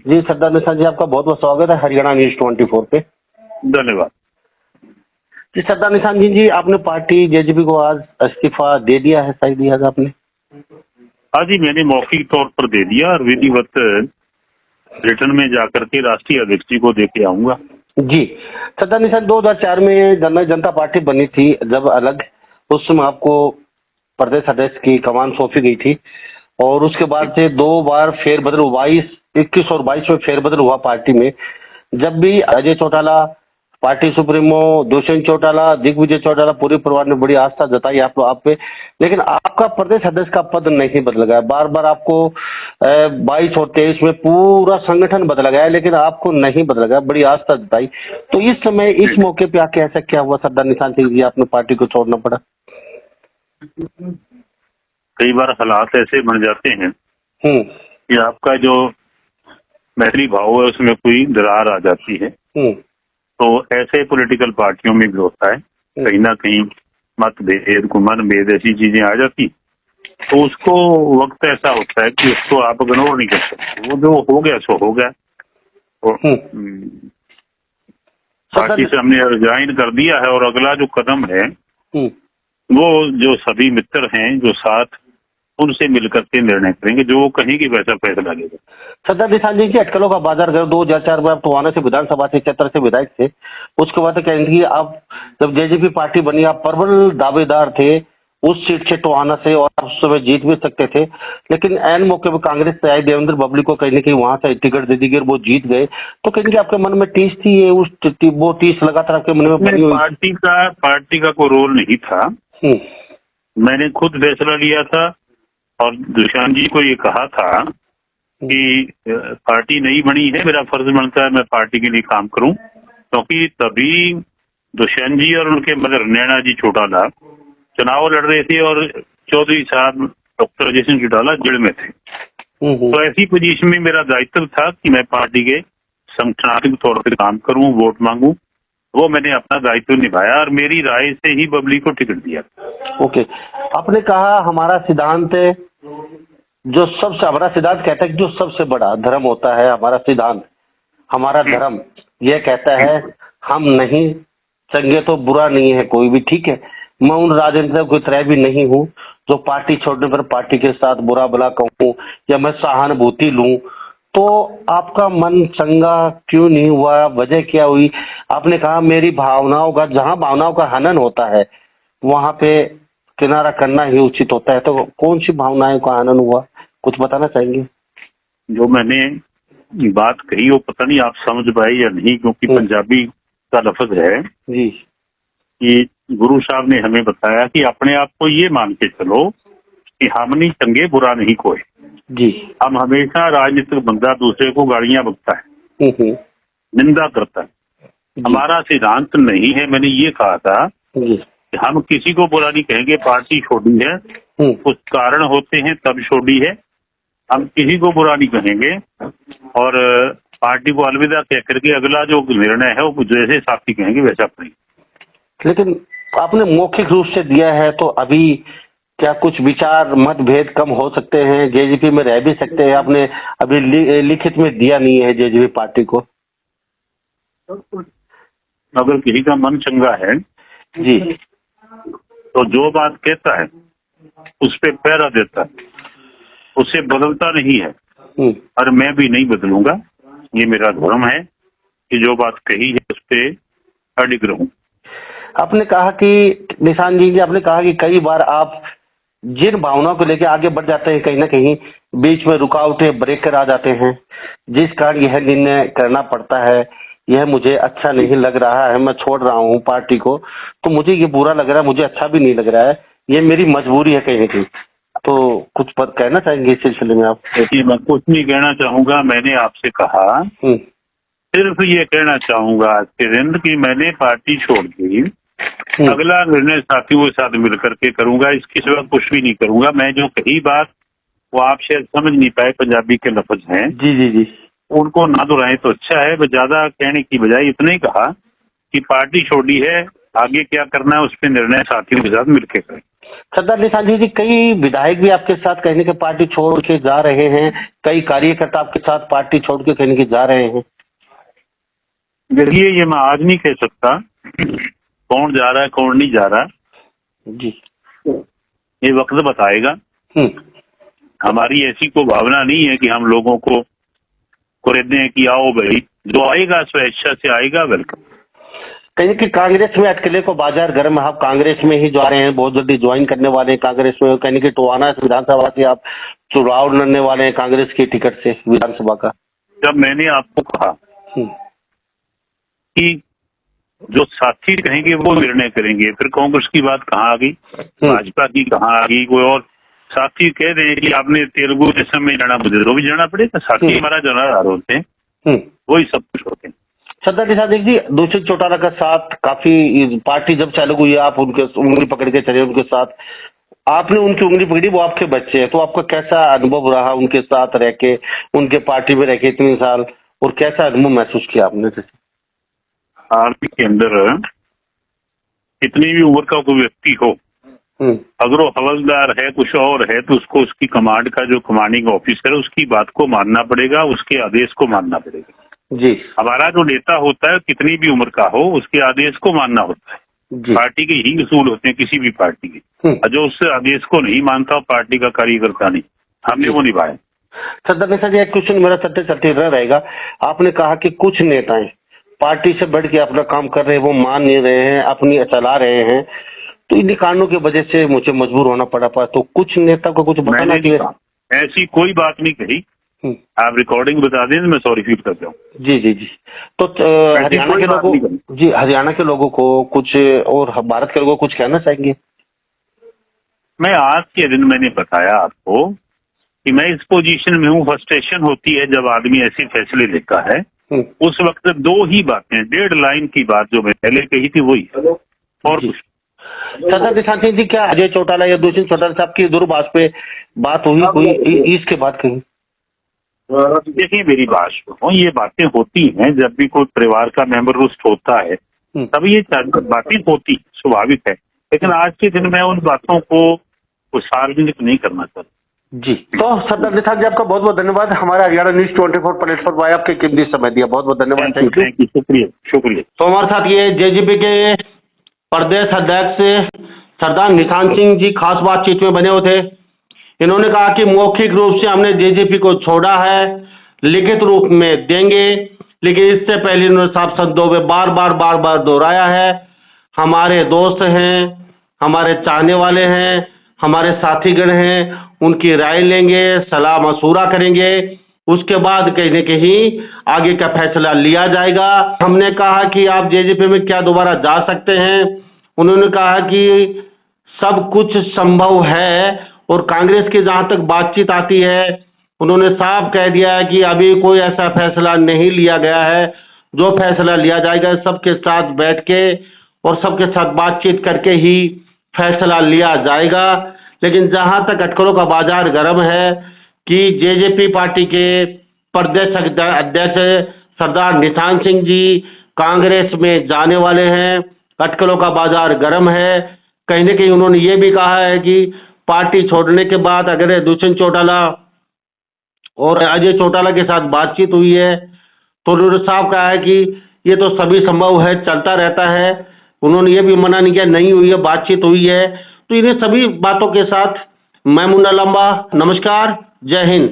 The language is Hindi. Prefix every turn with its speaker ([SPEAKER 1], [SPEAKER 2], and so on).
[SPEAKER 1] जी सरदार निशान जी, आपका बहुत बहुत स्वागत है हरियाणा न्यूज 24 पे।
[SPEAKER 2] धन्यवाद।
[SPEAKER 1] जी सरदार निशान जी, आपने पार्टी जेजेपी को आज इस्तीफा दे दिया है, शायद आज आपने?
[SPEAKER 2] हाँ जी, मैंने मौखिक तौर पर दे दिया और विधिवत रिटर्न में जाकर के राष्ट्रीय अध्यक्ष जी को दे के आऊंगा।
[SPEAKER 1] जी सरदार निशान, 2004 में जनता पार्टी बनी थी जब अलग, उस समय आपको प्रदेश अध्यक्ष की कमान सौंपी गई थी और उसके बाद से 2 बार फेरबदल, 21 और 22 में फेरबदल हुआ पार्टी में। जब भी अजय चौटाला, पार्टी सुप्रीमो दुष्यंत चौटाला, दिग्विजय चौटाला, पूरे परिवार ने बड़ी आस्था जताई आप पे, लेकिन आपका प्रदेश अध्यक्ष का पद नहीं बदल गया। बार बार आपको 22 और 23 में पूरा संगठन बदला गया, लेकिन आपको नहीं बदला गया, बड़ी आस्था जताई। तो इस समय इस मौके पे आके ऐसा क्या हुआ सरदार निशान सिंह जी, आपने पार्टी को छोड़ना पड़ा?
[SPEAKER 2] कई बार हालात ऐसे बन जाते हैं कि आपका जो मैत्री भाव है उसमें कोई दरार आ जाती है। तो ऐसे पॉलिटिकल पार्टियों में भी होता है, कहीं ना कहीं मतभेद, मनभेद, ऐसी चीजें आ जाती, तो उसको वक्त ऐसा होता है कि उसको आप इग्नोर नहीं कर सकते। वो जो हो गया सो हो गया। तो पार्टी से हमने रिजाइन कर दिया है और अगला जो कदम है वो जो सभी मित्र हैं जो साथ, उनसे मिलकर के निर्णय करेंगे, जो वो कहेंगे वैसा फैसला लगेगा।
[SPEAKER 1] सरदार निशान जी, अटकलों का बाजार गए 2004 में, आप टोहाना से विधानसभा से, चतर से विधायक थे। उसके बाद कहेंगे आप जब जेजेपी पार्टी बनी, आप प्रबल दावेदार थे उस सीट से, टोहाना से, और आप उस समय जीत भी सकते थे, लेकिन एन मौके पर कांग्रेस से आई देवेंद्र बबली को कहीं ना कहीं वहां से टिकट दे दी गई और वो जीत गए। तो कहेंगे आपके मन में टीस थी, ये वो टीस लगातार आपके मन में बनी हुई?
[SPEAKER 2] पार्टी का कोई रोल नहीं था। मैंने खुद फैसला लिया था और दुष्यंत जी को ये कहा था कि पार्टी नहीं बनी है, मेरा फर्ज बनता है मैं पार्टी के लिए काम करूं, क्योंकि तभी दुष्यंत जी और उनके मदर नैना जी चौटाला चुनाव लड़ रहे थे और चौधरी साहब डॉक्टर अजय सिंह चौटाला जेल में थे। तो ऐसी पोजीशन में मेरा दायित्व था कि मैं पार्टी के संगठनात्मक तौर पर काम करूं, वोट मांगू। वो मैंने अपना दायित्व निभाया और मेरी राय से ही बबली को टिकट दिया।
[SPEAKER 1] ओके, आपने कहा हमारा सिद्धांत, जो सबसे, हमारा सिद्धांत कहता है कि जो सबसे बड़ा धर्म होता है हमारा सिद्धांत, हमारा धर्म यह कहता है हम नहीं चंगे तो बुरा नहीं है कोई भी, ठीक है। मैं उन राजनेता की तरह भी नहीं हूँ जो पार्टी छोड़ने पर पार्टी के साथ बुरा भला कहूँ या मैं सहानुभूति लूं। तो आपका मन चंगा क्यों नहीं हुआ, वजह क्या हुई? आपने कहा मेरी भावनाओं का, जहाँ भावनाओं का हनन होता है वहां पे किनारा करना ही उचित होता है। तो कौन सी भावनाएं का हनन हुआ, कुछ बताना चाहेंगे?
[SPEAKER 2] जो मैंने बात कही वो पता नहीं आप समझ पाए या नहीं, क्योंकि पंजाबी का लफ्ज है
[SPEAKER 1] जी
[SPEAKER 2] कि गुरु साहब ने हमें बताया कि अपने आप को ये मान के चलो कि हम नहीं चंगे, बुरा नहीं कोई
[SPEAKER 1] जी।
[SPEAKER 2] हम हमेशा, राजनीतिक बंदा दूसरे को गालियां बकता है, निंदा करता है, हमारा सिद्धांत नहीं है। मैंने ये कहा था कि हम किसी को बुरा नहीं कहेंगे, पार्टी छोड़ी है, कुछ कारण होते हैं तब छोड़ी है, हम किसी को बुरा नहीं कहेंगे और पार्टी को अलविदा कह करके अगला जो निर्णय है वो जैसे साथी कहेंगे वैसा करेंगे।
[SPEAKER 1] लेकिन आपने मौखिक रूप से दिया है, तो अभी क्या कुछ विचार मतभेद कम हो सकते हैं, जेजेपी में रह भी सकते हैं? आपने अभी लिखित में दिया नहीं है जेजेपी पार्टी को।
[SPEAKER 2] अगर किसी का मन चंगा है
[SPEAKER 1] जी,
[SPEAKER 2] तो जो बात कहता है उस पे पैरा देता है, उसे बदलता नहीं है और मैं भी नहीं बदलूंगा। ये मेरा धर्म है कि जो बात कही है उस पे अडिग रहूं।
[SPEAKER 1] आपने कहा कि निशान जी, आपने कहा कि कई बार आप जिन भावनाओं को लेकर आगे बढ़ जाते हैं, कहीं ना कहीं बीच में रुकावटें, ब्रेकर आ जाते हैं, जिस कारण यह निर्णय करना पड़ता है, यह मुझे अच्छा नहीं लग रहा है, मैं छोड़ रहा हूँ पार्टी को, तो मुझे ये बुरा लग रहा है, मुझे अच्छा भी नहीं लग रहा है, ये मेरी मजबूरी है कहीं ना कहीं। तो कुछ कहना चाहेंगे इस सिलसिले में आप?
[SPEAKER 2] मैं कुछ नहीं कहना चाहूंगा। मैंने आपसे कहा, सिर्फ ये कहना चाहूंगा आज के दिन कि मैंने पार्टी छोड़ दी, अगला निर्णय साथियों के साथ मिलकर के करूंगा, इसके सिवा कुछ भी नहीं करूंगा। मैं जो कही बात वो आप शायद समझ नहीं पाए, पंजाबी के लफ्ज हैं,
[SPEAKER 1] जी जी जी,
[SPEAKER 2] उनको ना दोहराएं तो अच्छा है। ज्यादा कहने की बजाय इतना ही कहा कि पार्टी छोड़ी है, आगे क्या करना है उस पर निर्णय साथियों के साथ मिलकर करें।
[SPEAKER 1] सरदार निशान जी, कई विधायक भी आपके साथ कहीं न कहीं पार्टी छोड़ के जा रहे हैं, कई कार्यकर्ता आपके साथ पार्टी छोड़ के कहीं न कहीं जा रहे हैं।
[SPEAKER 2] देखिए, ये मैं आज नहीं कह सकता कौन जा रहा है कौन नहीं जा रहा,
[SPEAKER 1] जी।
[SPEAKER 2] ये वक्त बताएगा। हमारी ऐसी कोई भावना नहीं है कि हम लोगों को दें कि आओ भाई, जो आएगा स्वेच्छा से आएगा, वेलकम।
[SPEAKER 1] कहीं कि कांग्रेस में अटकले को बाजार गर्म है, आप कांग्रेस में ही जा रहे हैं, बहुत जल्दी ज्वाइन करने वाले हैं कांग्रेस में। कहीं कि टोहाना विधानसभा से आप चुनाव लड़ने वाले हैं कांग्रेस की टिकट से विधानसभा का।
[SPEAKER 2] जब मैंने आपको कहा कि जो साथी कहेंगे वो निर्णय करेंगे, फिर कांग्रेस की बात कहाँ आ गई, भाजपा की कहाँ आ गई, कोई और साथी कह रहे हैं कि आपने तेलुगु देशम में जाना, मुझे तो भी जाना पड़ेगा। साथी हमारा जनाधार होते हैं, वही सब कुछ होते हैं।
[SPEAKER 1] सरदार निशान जी, दूषित चौटाला का साथ काफी पार्टी जब चालू हुई आप उनके उंगली पकड़ के चले उनके साथ, आपने उनकी उंगली पकड़ी, वो आपके बच्चे हैं, तो आपका कैसा अनुभव रहा उनके साथ रह के, उनके पार्टी में रह के इतने साल, और कैसा अनुभव महसूस किया आपने?
[SPEAKER 2] आर्मी के अंदर कितनी भी उम्र का कोई व्यक्ति हो, अगर वो हवलदार है कुछ और है, तो उसको उसकी कमांड का जो कमांडिंग ऑफिसर है उसकी बात को मानना पड़ेगा, उसके आदेश को मानना पड़ेगा।
[SPEAKER 1] जी।
[SPEAKER 2] हमारा जो नेता होता है कितनी भी उम्र का हो, उसके आदेश को मानना होता है।
[SPEAKER 1] जी।
[SPEAKER 2] पार्टी के ही उसूल होते हैं किसी भी पार्टी के, जो उस आदेश को नहीं मानता पार्टी का कार्यकर्ता नहीं, हमने वो निभाया।
[SPEAKER 1] सरदार निशान जी, एक क्वेश्चन मेरा चलते चलते रहेगा। आपने कहा कि कुछ नेताएं पार्टी से बढ़ के अपना काम कर रहे हैं, वो मान नहीं रहे हैं, अपनी चला रहे हैं, तो इन कारणों की वजह से मुझे मजबूर होना पड़ा। तो कुछ नेता को कुछ बताना चाहिए।
[SPEAKER 2] ऐसी कोई बात नहीं कही, आप रिकॉर्डिंग बता दें, मैं सॉरी फील करता हूँ।
[SPEAKER 1] जी जी जी। तो हरियाणा के लोगों जी, हरियाणा के लोगों को कुछ और भारत के लोगों को कुछ कहना चाहेंगे?
[SPEAKER 2] मैं आज के दिन मैंने बताया आपको कि मैं इस पोजीशन में हूँ। फ्रस्ट्रेशन होती है जब आदमी ऐसे फैसले लेता है। उस वक्त दो ही बातें, 1.5 लाइन की बात जो मैं पहले कही थी वही, और कुछ।
[SPEAKER 1] सरदार निशान सिंह जी, क्या अजय चौटाला या दूषित चौटाला साहब की दूरभाष पे बात हुई कोई इसके बाद कहीं?
[SPEAKER 2] देखिए, मेरी बात सुनो, ये बातें होती हैं जब भी कोई परिवार का मेंबर रुष्ट होता है, तभी ये बातें होती, स्वाभाविक है। लेकिन आज के दिन मैं उन बातों को सार्वजनिक नहीं करना चाहता।
[SPEAKER 1] जी। तो सरदार निशान जी, आपका बहुत बहुत धन्यवाद। हमारा हरियाणा न्यूज 24 प्लेटफॉर्म पर आपके कीमती समय दिया, बहुत बहुत धन्यवाद।
[SPEAKER 2] थैंक यू, शुक्रिया शुक्रिया।
[SPEAKER 1] तो हमारे साथ ये जेजेपी के प्रदेश अध्यक्ष सरदार निशान सिंह जी खास बातचीत में बने हुए थे। इन्होंने कहा कि मौखिक रूप से हमने जेजेपी को छोड़ा है, लिखित रूप में देंगे, लेकिन इससे पहले इन्होंने साफ शब्दों में बार बार दोहराया है, हमारे दोस्त हैं, हमारे चाहने वाले हैं, हमारे साथीगण हैं, उनकी राय लेंगे, सलाह मशूरा करेंगे, उसके बाद कहीं न कहीं आगे का फैसला लिया जाएगा। हमने कहा कि आप जेजेपी में क्या दोबारा जा सकते हैं? उन्होंने कहा कि सब कुछ संभव है, और कांग्रेस की जहां तक बातचीत आती है, उन्होंने साफ कह दिया है कि अभी कोई ऐसा फैसला नहीं लिया गया है। जो फैसला लिया जाएगा सबके साथ बैठ के और सबके साथ बातचीत करके ही फैसला लिया जाएगा। लेकिन जहां तक अटकलों का बाजार गर्म है कि जेजेपी पार्टी के प्रदेश अध्यक्ष सरदार निशान सिंह जी कांग्रेस में जाने वाले हैं, अटकलों का बाजार गर्म है। कहीं न कहीं उन्होंने ये भी कहा है कि पार्टी छोड़ने के बाद अगर दूषित चौटाला और अजय चौटाला के साथ बातचीत हुई है, तो उन्होंने साफ कहा है कि ये तो सभी संभव है, चलता रहता है। उन्होंने ये भी मना नहीं किया नहीं हुई है, बातचीत हुई है। तो इन्हें सभी बातों के साथ मैं मुन्ना लंबा, नमस्कार, जय हिंद।